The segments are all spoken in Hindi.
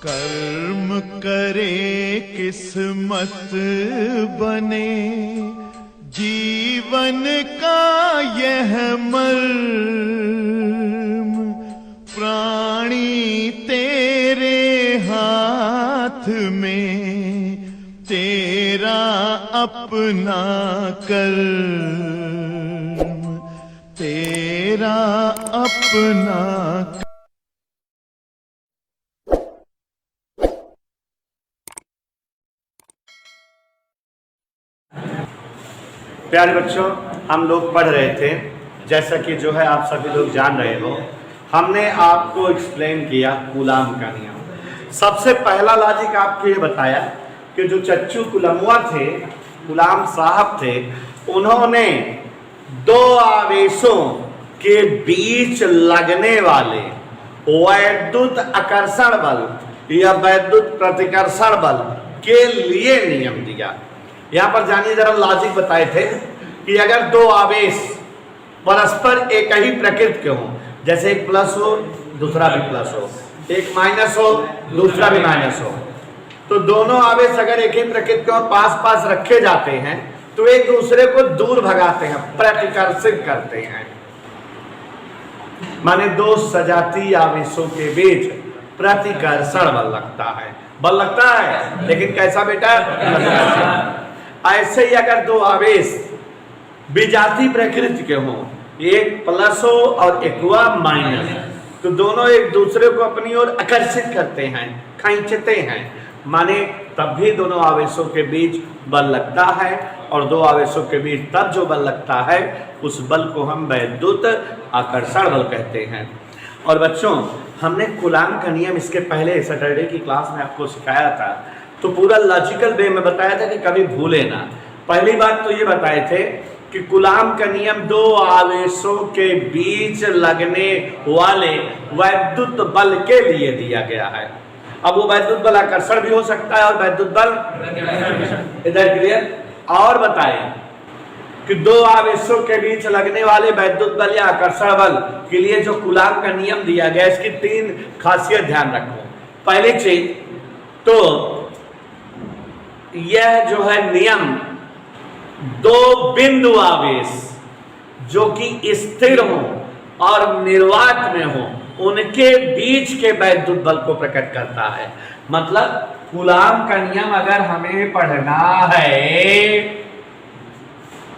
कर्म करे किस्मत बने, जीवन का यह मर्म, प्राणी तेरे हाथ में, तेरा अपना कर्म, तेरा अपना। प्यारे बच्चों, हम लोग पढ़ रहे थे, जैसा कि जो है आप सभी लोग जान रहे हो, हमने आपको एक्सप्लेन किया कूलाम का नियम। सबसे पहला लॉजिक आपको ये बताया कि जो चच्चू कुलमुआ थे, कूलाम साहब थे, उन्होंने दो आवेशों के बीच लगने वाले वैद्युत आकर्षण बल या वैद्युत प्रतिकर्षण बल के लिए नियम दिया। यहां पर जानिए जरा लॉजिक बताए थे कि अगर दो आवेश परस्पर एक ही प्रकृति के हों, जैसे एक प्लस हो दूसरा भी प्लस हो, एक माइनस हो दूसरा भी माइनस हो, तो दोनों आवेश अगर एक ही प्रकृति के और पास पास रखे जाते हैं तो एक दूसरे को दूर भगाते हैं, प्रतिकर्षित करते हैं। माने दो सजातीय आवेशों के बीच प्रतिकर्षण बल लगता है, बल लगता है, लेकिन कैसा बेटा? ऐसे ही अगर दो आवेश विजातीय प्रकृति के हों, एक प्लस हो और एक हुआ माइनस, तो दोनों एक दूसरे को अपनी ओर आकर्षित करते हैं, खींचते हैं, माने तब भी दोनों आवेशों के बीच बल लगता है। और दो आवेशों के बीच तब जो बल लगता है उस बल को हम वैद्युत आकर्षण बल कहते हैं। और बच्चों, हमने कूलाम का नियम इसके पहले सैटरडे की क्लास में आपको सिखाया था, तो पूरा लॉजिकल वे में बताया था कि कभी भूले ना। पहली बात तो ये बताए थे कि कूलाम का नियम दो आवेशों के बीच लगने वाले वैद्युत बल के लिए दिया गया है। अब वो वैद्युत बल आकर्षण भी हो सकता है और वैद्युत बल इधर क्लियर। और बताए कि दो आवेशों के बीच लगने वाले वैद्युत बल या आकर्षण बल के लिए जो कूलाम का नियम दिया गया, इसकी तीन खासियत ध्यान रखो। पहली चीज तो यह जो है नियम दो बिंदु आवेश जो कि स्थिर हो और निर्वात में हो, उनके बीच के वैद्युत बल को प्रकट करता है। मतलब कूलाम का नियम अगर हमें पढ़ना है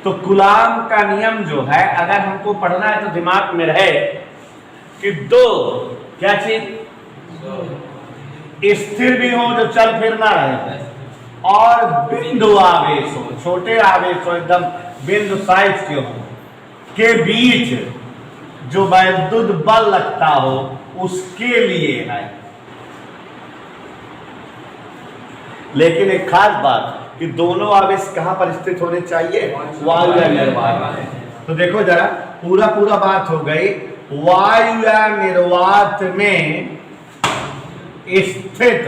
तो कूलाम का नियम जो है अगर हमको पढ़ना है तो दिमाग में रहे कि दो क्या चीज स्थिर भी हो जो चल फिरना रहे और बिंदु आवेश हो, छोटे आवेश हो, एकदम बिंदु साइज के हो, के बीच जो वैद्युत बल लगता हो उसके लिए है। लेकिन एक खास बात कि दोनों आवेश कहां पर स्थित होने चाहिए? वायु या निर्वात। तो देखो जरा, पूरा बात हो गई वायु या निर्वात में स्थित।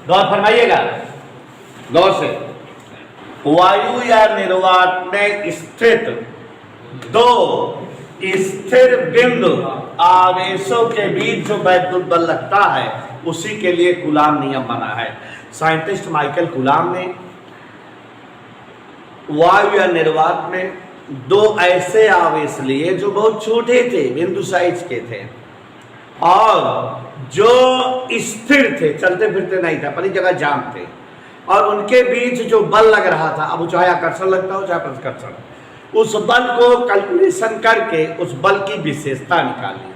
गौर फरमाइएगा, गौर से। वायु या निर्वात में स्थित दो स्थिर बिंदु आवेशों के बीच जो वैद्युत बल लगता है उसी के लिए कूलाम नियम बना है। साइंटिस्ट माइकल कूलाम ने वायु या निर्वात में दो ऐसे आवेश लिए जो बहुत छोटे थे, बिंदु साइज के थे और जो स्थिर थे, चलते फिरते नहीं था, अपनी जगह जाम थे, और उनके बीच जो बल लग रहा था, अब चाहे आकर्षण लगता हो चाहे प्रतिकर्षण, उस बल को कैलकुलेशन करके उस बल की विशेषता निकाली।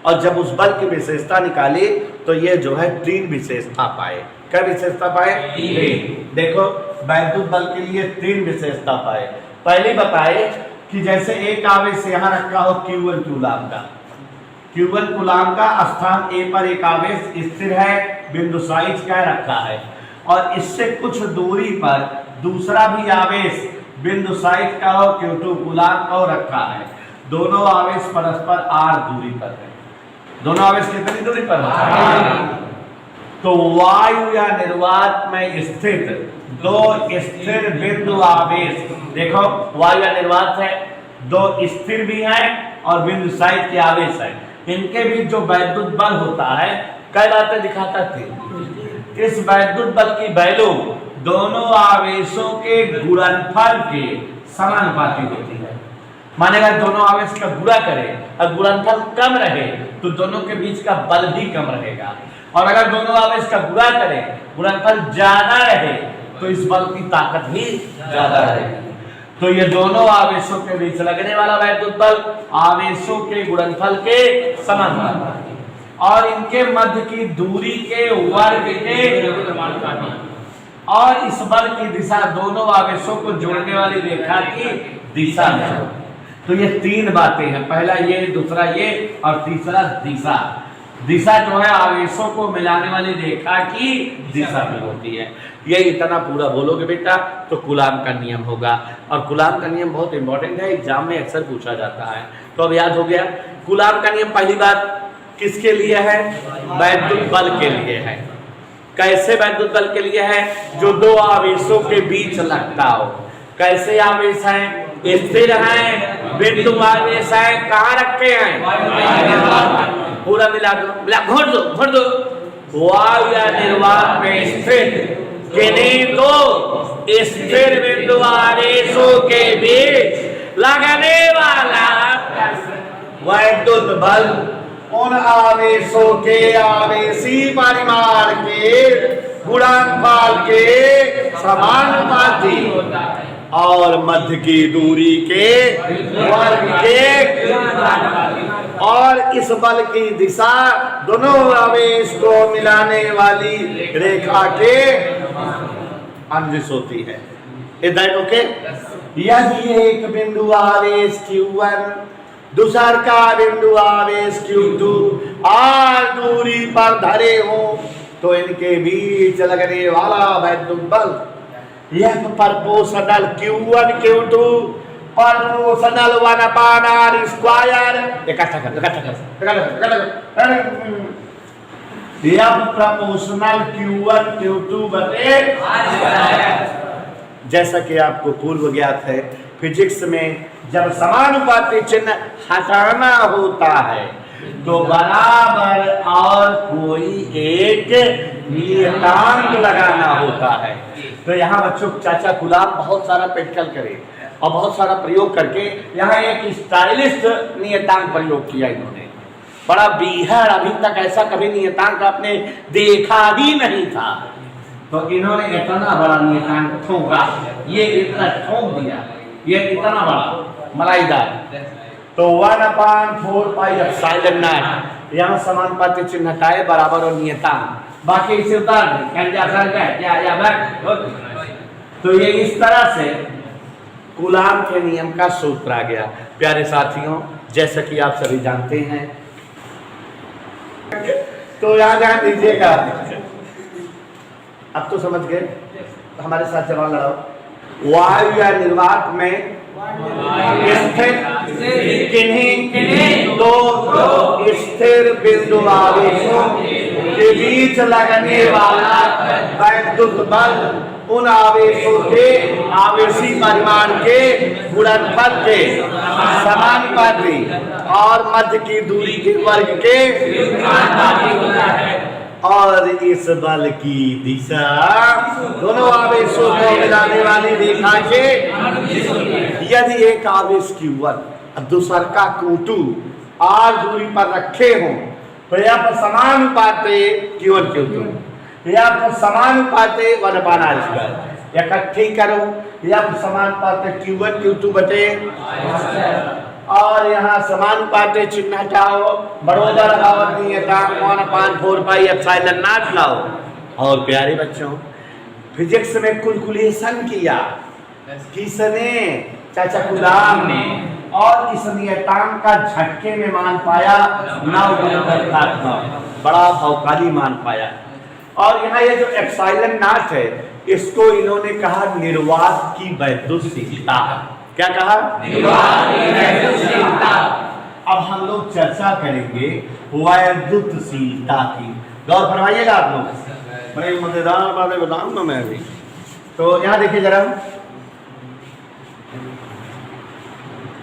और जब उस बल की विशेषता निकाली तो ये जो है तीन विशेषता पाए। क्या विशेषता पाए? देखो, वैद्युत बल के लिए तीन विशेषता पाए। पहली बताए कि जैसे एक आवेश यहां रखा हो Q1 कूलाम का, Q1 कूलाम का स्थान ए पर एक आवेश स्थिर है, बिंदु साइज का रखा है, और इससे कुछ दूरी पर दूसरा भी आवेश बिंदु साइज का हो, Q2 कूलाम का रखा है। दोनों आवेश परस्पर r दूरी पर है। दोनों आवेश कितनी दूरी पर है? तो वायु या निर्वात में स्थित दो स्थिर बिंदु आवेश, देखो वायु या निर्वात है, दो स्थिर भी हैं और बिंदु साइज के आवेश है, इनके बीच जो वैद्युत बल होता है कई बातें दिखाता थे। इस वैद्युत बल की वैल्यू दोनों आवेशों के गुणनफल के समानुपाती होती है। मानेगा दोनों आवेश का गुणा करें और गुणनफल कम रहे तो दोनों के बीच का बल भी कम रहेगा, और अगर दोनों आवेश का गुणा करें गुणनफल ज्यादा रहे तो इस बल की ताकत भी ज्यादा रहेगी। तो ये दोनों आवेशों के बीच लगने वाला वैद्युत बल आवेशों के गुणनफल के समानुपाती और इनके मध्य की दूरी के वर्ग के, और इस बल की दिशा दोनों आवेशों को जोड़ने वाली रेखा की दिशा में। तो ये तीन बातें हैं, पहला ये, दूसरा ये और तीसरा दिशा। दिशा जो है आवेशों को मिलाने वाली रेखा की दिशा में होती है। ये इतना पूरा बोलोगे बेटा तो कूलाम का नियम होगा, और कूलाम का नियम बहुत इंपॉर्टेंट है, एग्जाम में अक्सर पूछा जाता है। तो अब याद हो गया कूलाम का नियम। पहली बात किसके लिए है? वैद्युत बल के लिए है। कैसे वैद्युत बल के लिए है? जो दो आवेशों के बीच लगता हो। कैसे आवेश हैं? स्थिर हैं, बिंदु आवेश है, कहाँ रखे हैं? पूरा मिला दो, मिला घोट दो। वायु या निर्वात में स्थिर किन्हीं दो स्थिर बिंदु आवेशों के बीच लगने वाला वैद्युत बल उन आवेशों के आवेशी परिमाण के गुणनफल के समानुपाती और मध्य की दूरी के वर्ग के, और इस बल की दिशा दोनों आवेश को मिलाने वाली रेखा के अंश होती है। Is that okay? यदि एक बिंदु आवेश Q1 दूसर का बिंदु आवेश Q2 और दूरी पर धरे हो तो इनके बीच लगने वाला वैद्युत बल यह proportional Q1 Q2 proportional 1/r square इकट्ठा कर यह प्रोपोर्शनल Q1 Q2 बटे जैसा कि आपको पूर्व ज्ञात है फिजिक्स में जब समानुपाती चिन्ह हटाना होता है तो बराबर और कोई एक नियतांक लगाना होता है। तो यहाँ बच्चों चाचा गुलाब बहुत सारा प्रैक्टिकल करे और बहुत सारा प्रयोग करके यहाँ एक स्टाइलिश नियतांक प्रयोग किया इन्होंने। बड़ा बीहड़, अभी तक ऐसा कभी नियतांक आपने देखा भी नहीं था। तो इन्होंने इतना बड़ा नियतांक ठोका, ये इतना ठोक दिया, ये इतना बड़ा मलाईदार। तो 1/4πε0 यहाँ समानुपाती चिन्ह हटाए बराबर और नियतांक बाकी इसे उतार दे। तो ये इस तरह से कूलाम के नियम का सूत्र आ गया। प्यारे साथियों, जैसा कि आप सभी जानते हैं, तो यहाँ ध्यान दीजिएगा। अब तो समझ गए, हमारे साथ जवाब लड़ाओ। वायु या निर्वात में स्थिर किन्हीं दो स्थिर बिंदु आवेशों के बीच लगने वाला वैद्युत बल उन आवेशों के आवेशी परिमाण के गुणनफल के समानुपाती और मध्य की दूरी के वर्ग के और इस बल की दिशा दोनों आवेशों को मिलाने वाली रेखा के। यदि एक आवेश Q1 और दूसरा का Q2 और दूरी पर रखे हों तो यह पर समानुपाते Q1 Q2 यह पर समानुपाते 1/r²। इकट्ठी करो, यह समानुपाते Q1 Q2 बटे और यहाँ समानुपाती चिन्ह हटाओ, बराबर और नियतांक 1/4πε0 लाओ। और प्यारे बच्चों, फिजिक्स में कैलकुलेशन किया किसने? चाचा कूलाम ने, और इस नियतांक का झटके में मान पाया 9 बड़ा भौकाली मान पाया। और यहाँ ये जो ε0 है इसको इन्होंने कहा निर्वात की वैद्युतशीलता। क्या कहा? अब हम लोग चर्चा करेंगे वैद्युतशीलता की। गौर फरमाइएगा आप लोग, बड़े मजेदार बातें बताऊंगा मैं अभी। तो यहाँ देखिए जरा,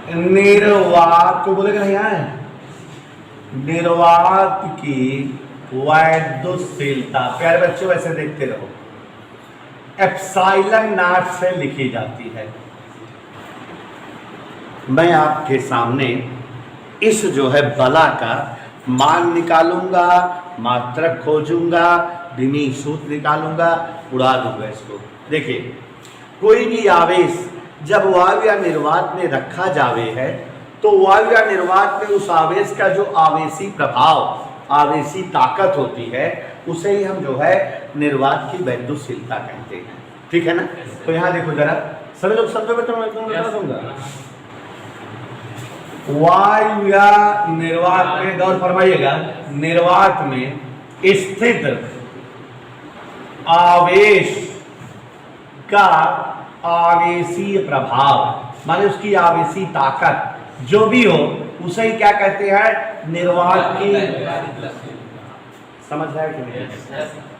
निर्वात को बोलेगा यहाँ निर्वात की वैद्युतशीलता, प्यारे बच्चों वैसे देखते रहो, एप्सिलॉन नॉट से लिखी जाती है। मैं आपके सामने इस जो है बला का मान निकालूंगा, मात्रक खोजूंगा, विमीय सूत्र निकालूंगा, उड़ा दूंगा इसको। देखिए, कोई भी आवेश जब वायु या निर्वात में रखा जावे है तो वायु या निर्वात में उस आवेश का जो आवेशी प्रभाव, आवेशी ताकत होती है, उसे ही हम जो है निर्वात की वैद्युतशीलता कहते हैं। ठीक है ना? तो यहाँ देखो जरा, सभी लोग समझो बेटा, मैं बता दूंगा। वायु या निर्वात में, गौर फरमाइएगा, निर्वात में स्थित आवेश का आवेशीय प्रभाव, माने उसकी आवेशी ताकत जो भी हो, उसे ही क्या कहते हैं? निर्वात की। समझ रहा है कि नहीं?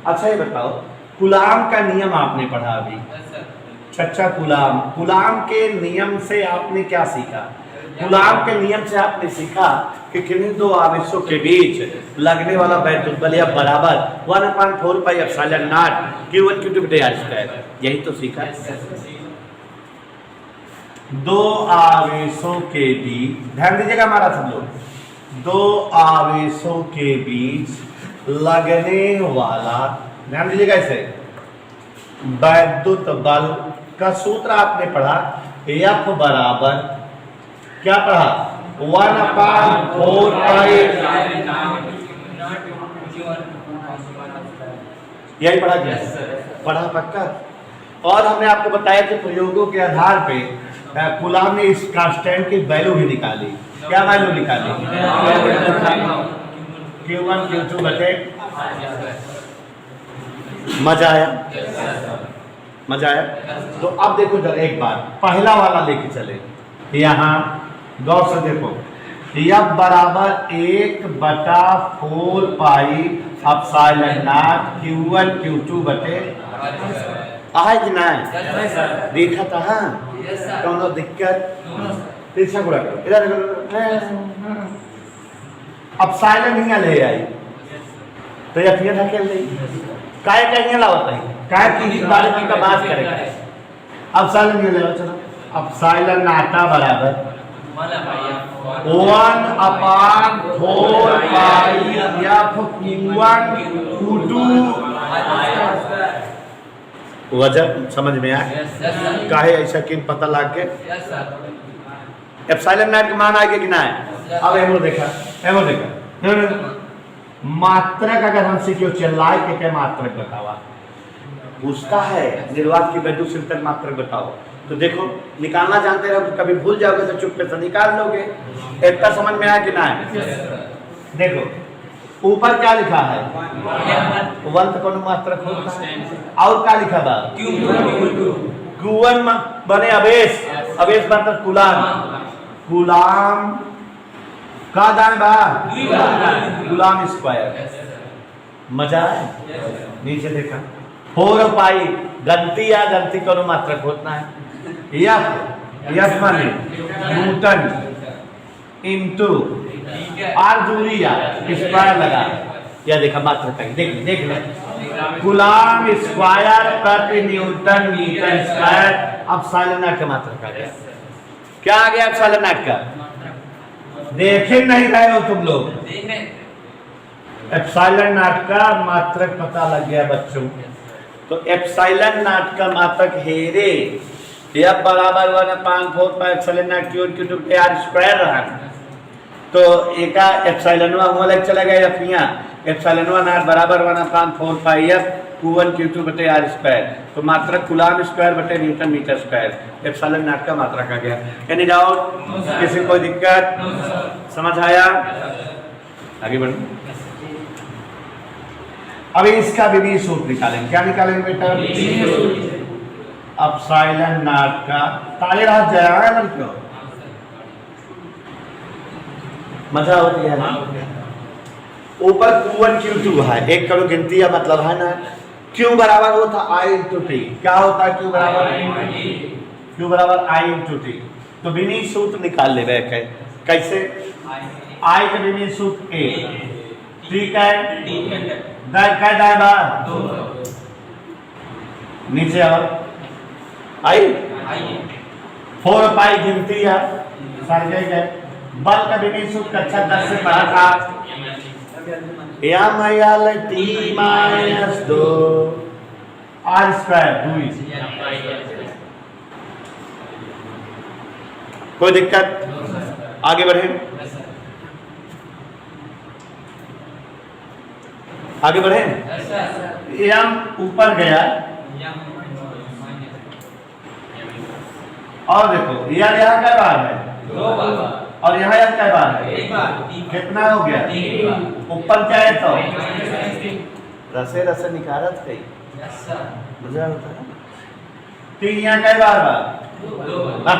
अच्छा ये बताओ, कूलाम का नियम आपने पढ़ा अभी? अच्छा, कूलाम के नियम से आपने क्या सीखा? कूलाम के नियम से आपने सीखा कि किन्हीं दो आवेशों के बीच लगने वाला वैद्युत बल या बराबर 1/4 pi epsilon not Q1 Q2/r²। यही तो सीखा। दो आवेशों के बीच, ध्यान दीजिएगा हमारा सब लोग, दो आवेशों के बीच लगने वाला, ध्यान दीजिएगा इसे, वैद्युत बल का सूत्र आपने पढ़ा, F बराबर क्या पढ़ा? 1/4 पाई, यही पढ़ा क्या? पढ़ा पक्का। और हमने आपको बताया कि प्रयोगों के आधार पे कूलाम ने इस कांस्टेंट की वैल्यू भी निकाली। क्या वैल्यू निकाली? Q1 Q2 बटे। मजा आया? मजा आया? तो अब देखो जरा एक बार, पहला वाला लेके चले। यहाँ गौर से देखो, F बराबर 1/4 pi epsilon not Q1 Q2 बटे। आए कि ना? देखा था? हाँ, कौन दिक्कत? पीछा गुड़ा करो, इधर एप्सिलॉन नहीं ले आई तो या फिर ढकेल दी, काय कहीं लावत है, काय की बारे में का बात करेगा। एप्सिलॉन नहीं ले, चलो एप्सिलॉन नाटा बराबर 1/4 पाई F Q1 Q2। वजह समझ में आया? काहे ऐसा किन पता लग गया? एप्सिलॉन नॉट का मान आएगा कि ना है? अब एमो देखा, मात्रक अगर हमसे क्यों चिल्लाए कि क्या मात्रक बतावा, पूछता है निर्वात की वैद्युतशीलता मात्रक बताओ, तो देखो निकालना जानते रहो, कभी भूल जाओगे तो चुपके से निकाल लोगे। इतना समझ में आया कि ना है? देखो ऊपर क्या लिखा है? 1 तो कौन मात्रक होता है, और क्या लिखा था? Q1 बने आवेश, आवेश मतलब कूलाम, कूलाम का दान बा कूलाम स्क्वायर। मजा है? नीचे देखा 4 पाई गलती या गलती करो मात्रक होता है, F माने न्यूटन इनटू आर दूरी या स्क्वायर लगा, या देखा मात्रक देख ले, कूलाम स्क्वायर प्रति newton metre square. Epsilon naught का मात्रक आ गया। क्या आ गया एप्सिलॉन नॉट का? देखे नहीं रहे हो तुम लोग? एप्सिलॉन नॉट का मात्रक पता लग गया बच्चों। तो एप्सिलॉन नॉट का मात्रक हेरे F बराबर 1/4 pi epsilon not Q1 Q2/r² रहा। तो एक एप्सिलॉनवा हुआ लग चला गया F यहाँ, एप्सिलॉनवा नॉट बराबर 1/4 पाई F Q1 Q2/r²। तो मात्रक कूलाम स्क्वायर बटे newton metre square, epsilon naught का मात्रक आ गया। यानी डाउट? किसी कोई दिक्कत? समझ आया? आगे बढ़ो। अब इसका विमीय सूत्र निकालेंगे। क्या निकालेंगे बेटा? एप्सिलॉन नॉट का ताले रात जाएगा ना, क्यों मजा होती है ना? ऊपर Q1 Q2 है, एक करो गिनती या मतलब है ना। Q बराबर होता I into T। क्या होता है Q बराबर? Q बराबर I into T। तो विमीय सूत्र निकाल ले कैसे? I का विमीय सूत्र A, ठीक है, दाएं बार नीचे आओ, आई 4 पाई गिनती है सर्कल है, बल का विमीय सूत्र कक्षा 10 से पढ़ा था, m l t minus 2 r square 2। कोई दिक्कत? आगे बढ़े, आगे बढ़े। m ऊपर गया और देखो यार यहाँ क्या बार है, 2 बार, और यहाँ यार क्या बार है, 1 बार, कितना हो गया, 3 बार, ऊपर जाए तो -3, रसे निकारत गई, यस सर, मजा होता है। 3 यहाँ क्या बार बार 2 बार,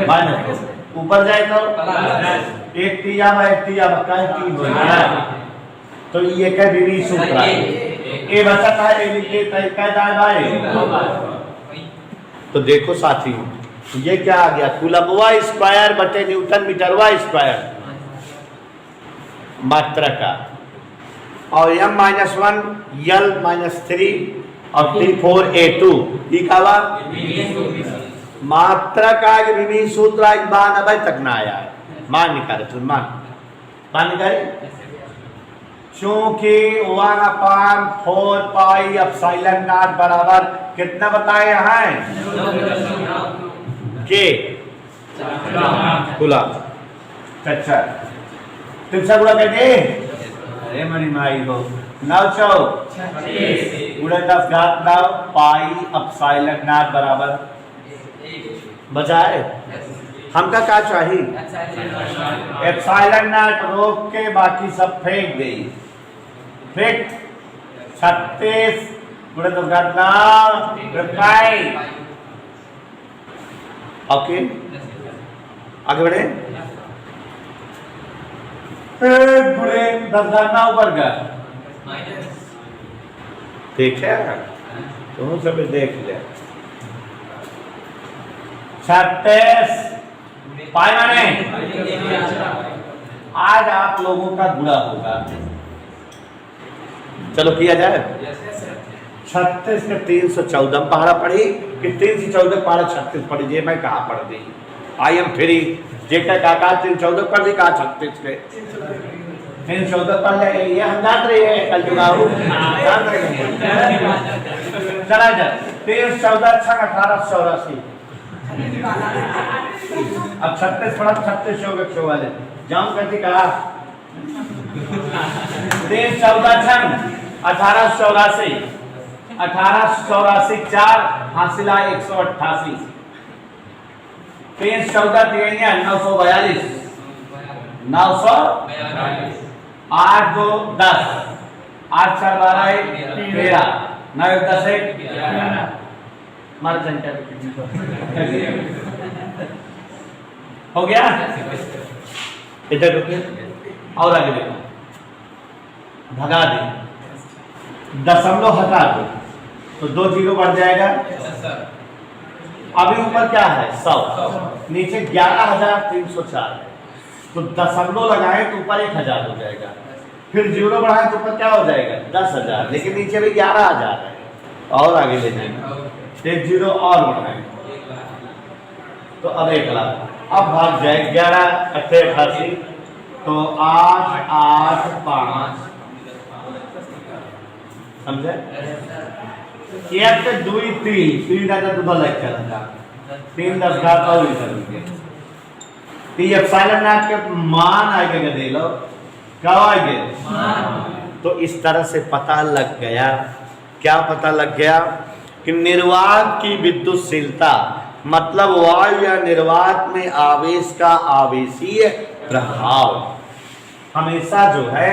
माइनस, ऊपर जाए तो प्लस, एक तिया में एक तिया में का 3 हो गया, तो ये का विमीय सूत्र है, ये बचा था ये का दाएं बाएं। तो देखो साथियों, ये क्या आ गया, कूलम्ब स्क्वायर बटे न्यूटन मीटर स्क्वायर मात्रा का, और m-1 l-3 और T4 A2 ये का बा मात्रा का विमीय सूत्र आज मान अब तक ना आया है। मान निकाले तुम, मान निकाले, चूंकि 1/4 पाई एप्सिलॉन नॉट बराबर कितना बताए हैं के खुला अच्छा तुमसे गुणा करके, अरे मरी माई हो 9 चौक गुणा 10 घात 9 पाई एप्सिलॉन नॉट बराबर बचाए। हमका क्या चाहिए, एप्सिलॉन नॉट रोक के बाकी सब फेंक गई, फेंक 36 गुणा 10 घात 9 पाई। ओके आगे बढ़े, गुणे 10 घात 9 ऊपर का, ठीक है तुम सब देख ले, 36 पाई माने आज आप लोगों का गुणा होगा, चलो किया जाए। 36 के 314 पहाड़ा पढ़ी कि 314 पहाड़ा 36 पढ़ी, जे मैं कहा पढ़ दी, आई एम फ्री जेका काका 314 पढ़ दी, कहा 36 के 314 पढ़ ले, ये हम जान रहे हैं कल चुनाव जान रहे हैं, चला जा 314 1884 अब 36 पढ़ा 36 हो गए वाले जाऊं करती कहा 314 1884 1884 4 हासिला 188 314 942 900 8 2 10 8 4 12 13 9 10 11 मार संख्या हो गया, इधर रुकिए और आगे देखो, भगा दे, दशमलव हटा दो तो 2 जीरो बढ़ जाएगा, अभी ऊपर क्या है 100, नीचे 11,304 है, तो दशमलव लगाए तो ऊपर 1,000 हो जाएगा, फिर जीरो बढ़ाए तो ऊपर क्या हो जाएगा 10,000, लेकिन नीचे भी 11,000 है, और आगे ले जाएंगे 1 जीरो और बढ़ाएंगे तो अब 1 लाख, अब भाग जाए 11 88 तो 8 8 5 समझे, 1 2 3 दादा तो लग चला 3 10 घात और ये एप्सिलॉन नॉट के मान आएगा दे लो क्या आएगा, तो इस तरह से पता लग गया, क्या पता लग गया कि निर्वात की विद्युतशीलता मतलब वायु या निर्वात में आवेश का आवेशीय प्रभाव हमेशा जो है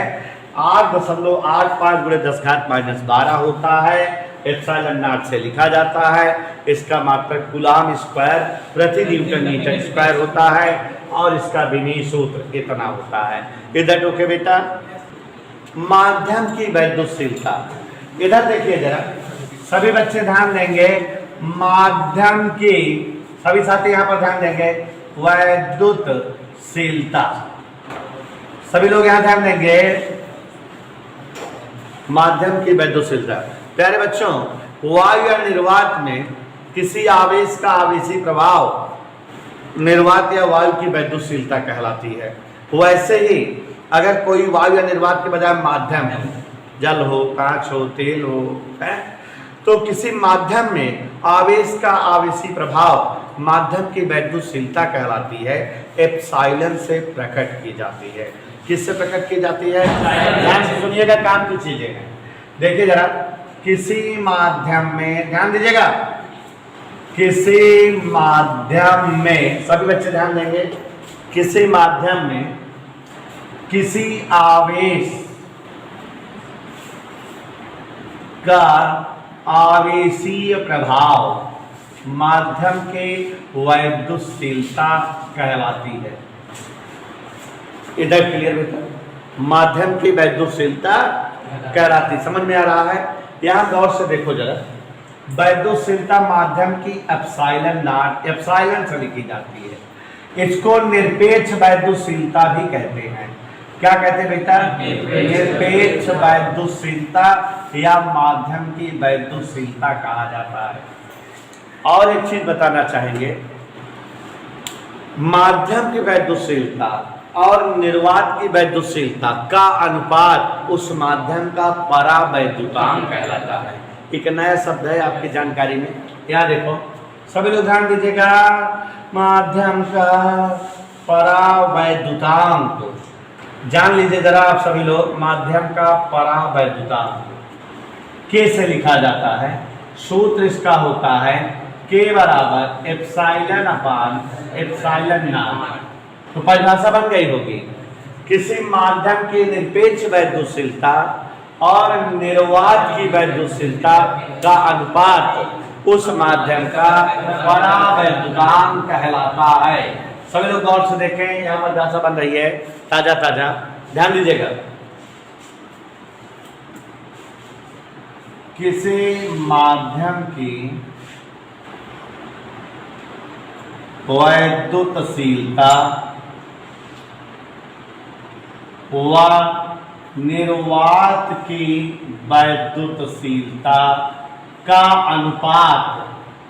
8.85 × 10⁻⁻12 होता है, एप्सिलॉन नॉट से लिखा जाता है, इसका मात्रक कूलम्ब स्क्वायर प्रति न्यूटन मीटर स्क्वायर होता है, और इसका विमीय सूत्र इतना होता है। इधर टोके बेटा, माध्यम की वैद्युतशीलता, इधर देखिए जरा, सभी बच्चे ध्यान देंगे, माध्यम की सभी साथी यहाँ पर ध्यान देंगे, वैद्युतशीलता सभी लोग यहाँ ध्यान देंगे, माध्यम की वैद्युतशीलता। प्यारे बच्चों, वायु या निर्वात में किसी आवेश का आवेशी प्रभाव निर्वात या वायु की वैद्युतशीलता कहलाती है। वैसे ही अगर कोई वायु या निर्वात के बजाय माध्यम है, जल हो, कांच हो, तेल हो, है, तो किसी माध्यम में आवेश का आवेशी प्रभाव माध्यम की वैद्युतशीलता कहलाती है। एप्सिलॉन से प्रकट की जाती है। किससे प्रकट की जाती है? ध्यान से सुनिएगा, काम की चीजें हैं। देखिए जरा, किसी माध्यम में, ध्यान दीजिएगा, किसी माध्यम में, सभी बच्चे ध्यान देंगे, किसी माध्यम में किसी आवेश का आवेशीय प्रभाव माध्यम के वैद्युतशीलता कहलाती है। इधर क्लियर बेटा, माध्यम की वैद्युतशीलता कहलाती, समझ में आ रहा है? यहां गौर से देखो जरा, वैद्युतशीलता माध्यम की एप्सिलॉन नॉट, एप्सिलॉन से लिखी जाती है। इसको निरपेक्ष वैद्युतशीलता भी कहते हैं। क्या कहते हैं बेटा? निरपेक्ष वैद्युतशीलता या माध्यम की वैद्युतशीलता कहा जाता है। और एक चीज बताना चाहेंगे, माध्यम की वैद्युतशीलता और निर्वात की वैद्युतशीलता का अनुपात उस माध्यम का परावैद्युतांक कहलाता है। एक नया शब्द है आपकी जानकारी में। यहाँ देखो, सभी लोग ध्यान दीजिएगा, माध्यम का परावैद्युतांक जान लीजिए जरा आप सभी लोग। माध्यम का परावैद्युतांक के से लिखा जाता है। सूत्र इसका होता है के बराबर एप्सिलॉन अपान एप्सिलॉन नॉट। तो परिभाषा बन गई होगी, किसी माध्यम की निरपेक्ष वैद्युतशीलता और निर्वात की वैद्युतशीलता का अनुपात उस माध्यम का परावैद्युतांक कहलाता है। सभी लोग गौर से देखें, यहाँ परिभाषा बन रही है ताजा ताजा, ध्यान दीजिएगा। किसी माध्यम की वैद्युतशीलता व निर्वात की वैद्युतशीलता का अनुपात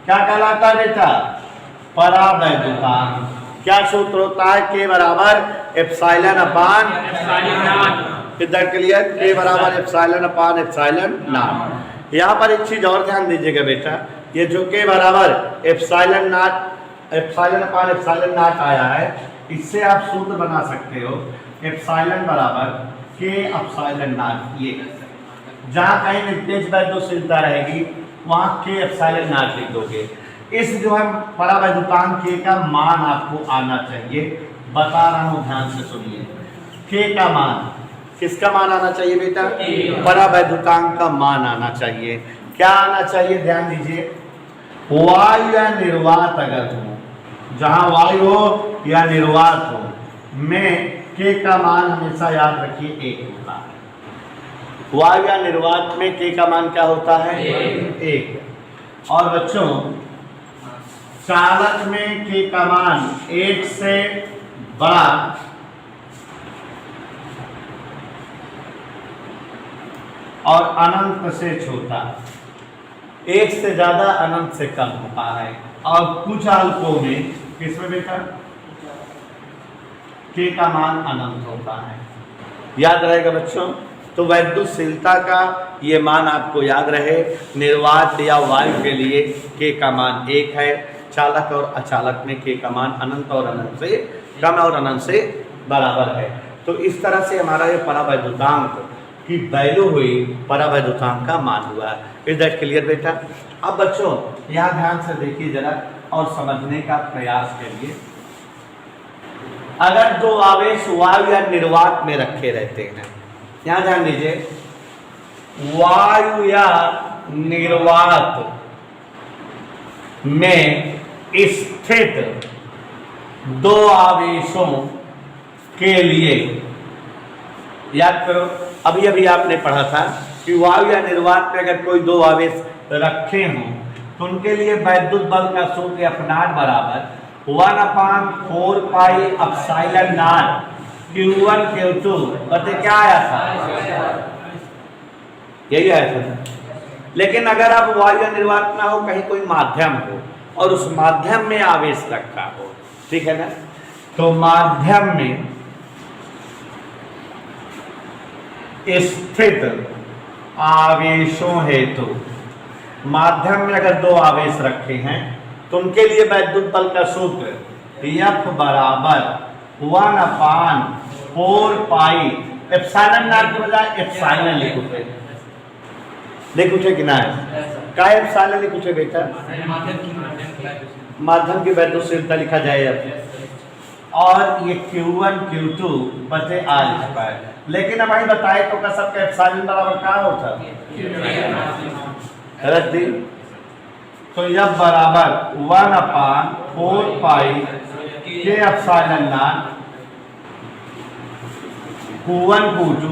क्या कहलाता है बेटा? परावैद्युतांक। क्या सूत्र होता है? के बराबर एप्सिलॉन अपान इधर क्लियर, के बराबर एप्सिलॉन अपान एप्सिलॉन नॉट। यहाँ पर एक चीज और ध्यान दीजिएगा बेटा, ये जो के बराबर epsilon not, epsilon upon epsilon not आया है, इससे आप सूत्र बना सकते हो एप्सिलॉन बराबर के एप्सिलॉन नॉट। ये जहाँ कहीं निरपेक्ष वैद्युतशीलता रहेगी वहाँ के एप्सिलॉन नॉट लिख दोगे। इस जो है परावैद्युतांक के का मान आपको आना चाहिए। बता रहा हूं, ध्यान से सुनिए। के का मान, किसका मान आना चाहिए बेटा? परावैद्युतांक का मान आना चाहिए। क्या आना चाहिए? ध्यान दीजिए, वायु या निर्वात अगर हो, जहां वायु हो या निर्वात हो में के का मान हमेशा याद रखिए 1 होता है। वायु या निर्वात में के का मान क्या होता है? 1। और बच्चों, चालक में के का मान 1 से बड़ा और अनंत से छोटा, 1 से ज्यादा अनंत से कम होता है। और कुछ आलोकों में किसमें बेटा के का मान अनंत होता है। याद रहेगा बच्चों। तो वैद्युतशीलता का ये मान आपको याद रहे, निर्वात या वायु के लिए के का मान 1 है, चालक और अचालक में के का मान अनंत और अनंत से कम और अनंत से बराबर है। तो इस तरह से हमारा ये परावैद्युतांक की वैल्यू हुई, परावैद्युतांक का मान हुआ। इज दैट क्लियर बेटा? अब बच्चों यहाँ ध्यान से देखिए जरा और समझने का प्रयास करिए। अगर दो आवेश वायु या निर्वात में रखे रहते हैं, यहाँ ध्यान दीजिए, वायु या निर्वात में स्थित दो आवेशों के लिए, याद करो अभी अभी आपने पढ़ा था कि वायु या निर्वात में अगर कोई दो आवेश रखे हों तो उनके लिए वैद्युत बल का सूत्र F नॉट बराबर 1/4 pi epsilon not Q1 Q2 बते क्या आया था? यही है सर। लेकिन अगर आप वायु या निर्वात ना हो, कहीं कोई माध्यम हो और उस माध्यम में आवेश रखा हो, ठीक है ना, तो माध्यम में स्थित आवेशों हेतु, माध्यम में अगर दो आवेश रखे हैं तो उनके लिए वैद्युत बल का सूत्र F बराबर 1/4 पाई एप्सिलॉन नॉट के बजाय एप्सिलॉन लिखोगे, लिखोगे कि ना है का एप्सिलॉन लिखोगे बेटा, माध्यम की वैद्युत लिखा जाए अब, और ये Q1 Q2 बटे R²। लेकिन अब भाई बताए तो का सबका एप्सिलॉन बराबर क्या होता रख दी, तो F बराबर 1/4 पाई के epsilon not Q1 Q2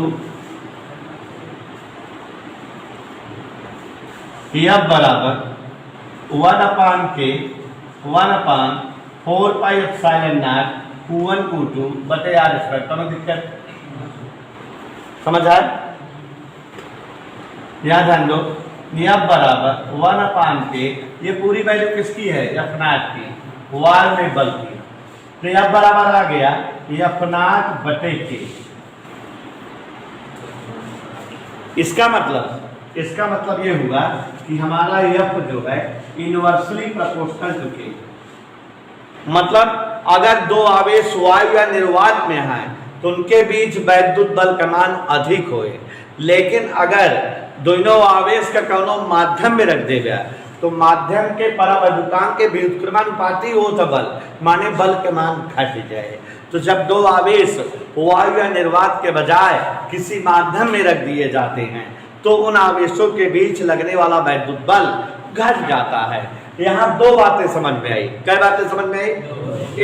F बराबर 1/4 pi epsilon not Q1 Q2 बटे R²। तो दिक्कत समझ आए? यहाँ ध्यान दो, F बराबर 1/K, ये पूरी वैल्यू किसकी है, F नॉट की, वाल में बल की, तो F बराबर आ गया F नॉट बटे K। इसका मतलब ये हुआ कि हमारा F जो है इनवर्सली प्रोपोर्शनल टू K। मतलब अगर दो आवेश वायु या निर्वात में हैं तो उनके बीच वैद्युत बल का मान अधिक होए, लेकिन अगर दोनों आवेश का कोनो माध्यम में रख दे गया तो माध्यम के परावैद्युतांक के व्युत्क्रमानुपाती हो तो बल, माने बल के मान घट जाए। तो जब दो आवेश वायु या निर्वात के बजाय किसी माध्यम में रख दिए जाते हैं तो उन आवेशों के बीच लगने वाला वैद्युत बल घट जाता है। यहाँ दो बातें समझ में आई। क्या बातें समझ में आई?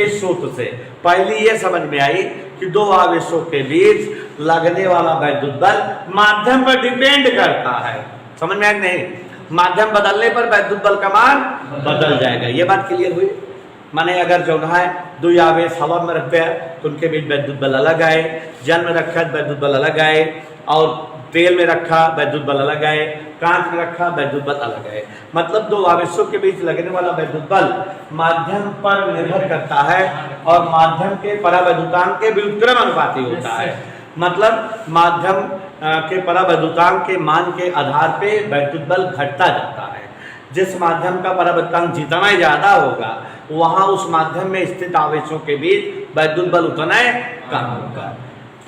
इस सूत्र से पहली ये समझ में आई कि दो आवेशों के बीच लगने वाला वैद्युत बल माध्यम पर डिपेंड करता है। समझ में आई नहीं? माध्यम बदलने पर वैद्युत बल का मान बदल जाएगा। ये बात क्लियर हुई? माने अगर जो है दो आवेश हवा में रखते हैं तो उनके बीच वैद्युत बल अलग आए, जल में रखा वैद्युत बल अलग आए, और तेल में रखा वैद्युत बल अलग आए, कांच में रखा वैद्युत बल अलग आए। मतलब दो आवेशों के बीच लगने वाला वैद्युत बल माध्यम पर निर्भर करता है और माध्यम के परावैद्युतांक के व्युत्क्रमानुपाती होता है। मतलब माध्यम के परावैद्युतांक के मान के आधार पे वैद्युत बल घटता जाता है। जिस माध्यम का परावैद्युतांक जितना ज्यादा होगा वहां उस माध्यम में स्थित आवेशों के बीच वैद्युत बल उतना कम होगा।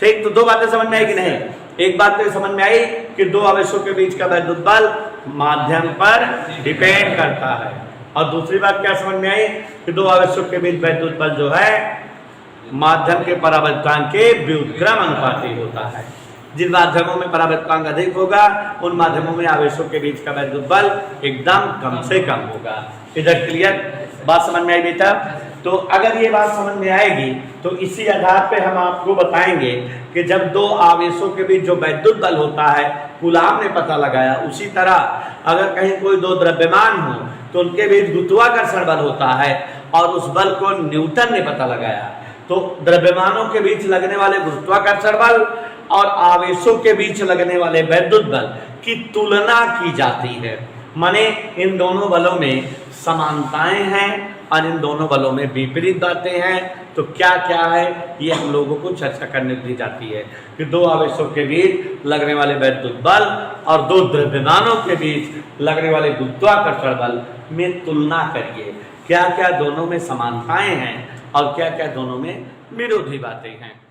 ठीक, तो दो बातें समझ में आई कि नहीं? एक बात तो समझ में आई कि दो आवेशों के बीच का वैद्युत बल माध्यम पर डिपेंड करता है, और दूसरी बात क्या समझ में आई कि दो आवेशों के बीच वैद्युत बल जो है माध्यम के परावैद्युतांक के व्युत्क्रमानुपाती होता है। जिन माध्यमों में परावैद्युतांक अधिक होगा उन माध्यमों में आवेशों के बीच का वैद्युत बल एकदम कम से कम होगा। इधर क्लियर बात समझ में आई बेटा? तो अगर ये बात समझ में आएगी तो इसी आधार पे हम आपको बताएंगे कि जब दो आवेशों के बीच जो वैद्युत बल होता है कूलाम ने पता लगाया, उसी तरह अगर कहीं कोई दो द्रव्यमान हो तो उनके बीच गुरुत्वाकर्षण बल होता है और उस बल को न्यूटन ने पता लगाया। तो द्रव्यमानों के बीच लगने वाले गुरुत्वाकर्षण बल और आवेशों के बीच लगने वाले वैद्युत बल की तुलना की जाती है। माने इन दोनों बलों में समानताएं हैं और इन दोनों बलों में विपरीत बातें हैं। तो क्या क्या है ये हम लोगों को चर्चा करने दी जाती है कि दो आवेशों के बीच लगने वाले वैद्युत बल और दो द्रव्यमानों के बीच लगने वाले गुरुत्वाकर्षण बल में तुलना करिए, क्या क्या दोनों में समानताएं हैं और क्या क्या दोनों में विरोधी बातें हैं।